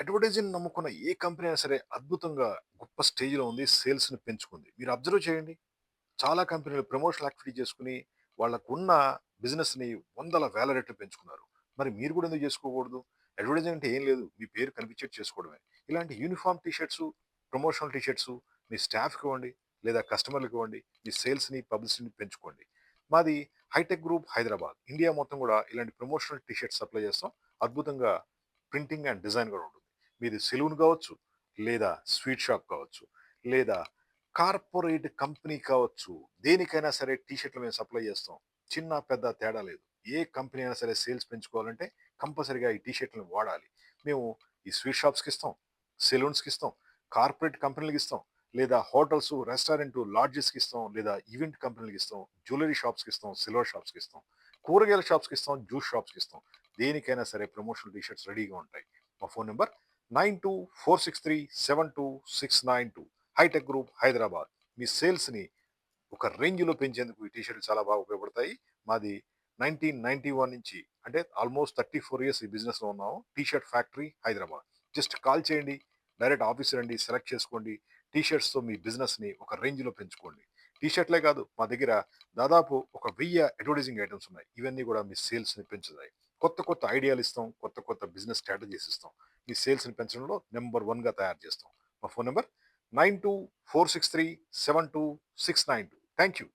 Advertising నమ్ముకున్న ఏ company అయినా సరే అద్భుతంగా గొప్ప స్టేజ్‌లో ఉంది. సేల్స్‌ని పెంచుకుంది. మీరు అబ్జర్వ్ చేయండి. చాలా కంపెనీలు ప్రమోషనల్ యాక్టివిటీ చేసుకొని వాళ్ళకున్న బిజినెస్‌ని వందల, వేల రెట్లు పెంచుకున్నారు. మరి మీరు కూడా ఎందుకు చేసుకోకూడదు? అడ్వర్టైజింగ్ అంటే ఏం లేదు. మీ పేరు కనిపించేట్టు చేసుకోవడమే. ఇలాంటి uniform T shirts, promotional T shirts మీ స్టాఫ్‌కి ఇవ్వండి. లేదా కస్టమర్‌లకి ఇవ్వండి. మీ సేల్స్‌ని, పబ్లిసిటీని పెంచుకోండి. మాది హైటెక్ గ్రూప్ హైదరాబాద్. ఇండియా మొత్తం కూడా ఇలాంటి ప్రమోషనల్ టీ షర్ట్స్ సప్లై చేస్తాం. అద్భుతంగా ప్రింటింగ్ అండ్ డిజైన్ కూడా ఉంటుంది. మీది సెలూన్ కావచ్చు, లేదా స్వీట్ షాప్ కావచ్చు, లేదా కార్పొరేట్ కంపెనీ కావచ్చు. దేనికైనా సరే టీ షర్ట్‌లు మేము సప్లై చేస్తాం. చిన్న, పెద్ద తేడా లేదు. ఏ కంపెనీ అయినా సరే సేల్స్ పెంచుకోవాలంటే కంపల్సరీగా ఈ టీ షర్ట్‌లని వాడాలి. మేము ఈ స్వీట్ షాప్స్‌కి ఇస్తాం, సెలూన్స్‌కి ఇస్తాం, కార్పొరేట్ కంపెనీలకి ఇస్తాం, లేదా హోటల్స్, రెస్టారెంట్, లాడ్జెస్‌కి ఇస్తాం, లేదా ఈవెంట్ కంపెనీలకి ఇస్తాం, జ్యువెల్లరీ షాప్స్‌కి ఇస్తాం, సిల్వర్ షాప్స్‌కి ఇస్తాం, కూరగాయల షాప్స్‌కి ఇస్తాం, జ్యూస్ షాప్స్‌కి ఇస్తాం. దేనికైనా సరే ప్రమోషనల్ టీ షర్ట్స్ రెడీగా ఉంటాయి. మా phone number 9246372692. Hitech group Hyderabad. మీ సేల్స్‌ని ఒక రేంజ్‌లో పెంచేందుకు ఈ టీ షర్ట్‌లు చాలా బాగా ఉపయోగపడతాయి. మాది 1991 నుంచి అంటే ఆల్మోస్ట్ 34 ఇయర్స్ ఈ బిజినెస్‌లో ఉన్నాము. T shirt factory Hyderabad. Just call చేయండి. డైరెక్ట్ ఆఫీస్ రండి. సెలెక్ట్ చేసుకోండి. టీ షర్ట్స్‌తో మీ బిజినెస్‌ని ఒక రేంజ్‌లో పెంచుకోండి. టీ షర్ట్‌లే కాదు మా దగ్గర దాదాపు ఒక 1000 అడ్వర్టైజింగ్ ఐటెమ్స్ ఉన్నాయి. ఇవన్నీ కూడా మీ సేల్స్‌ని పెంచుతాయి. కొత్త కొత్త ఐడియాలు ఇస్తాం. కొత్త కొత్త బిజినెస్ స్ట్రాటజీస్ ఇస్తాం. మీ సేల్స్‌ని పెంచడంలో నంబర్ 1గా తయారు చేస్తాం. మా ఫోన్ నంబర్ 9246372692. Thank you.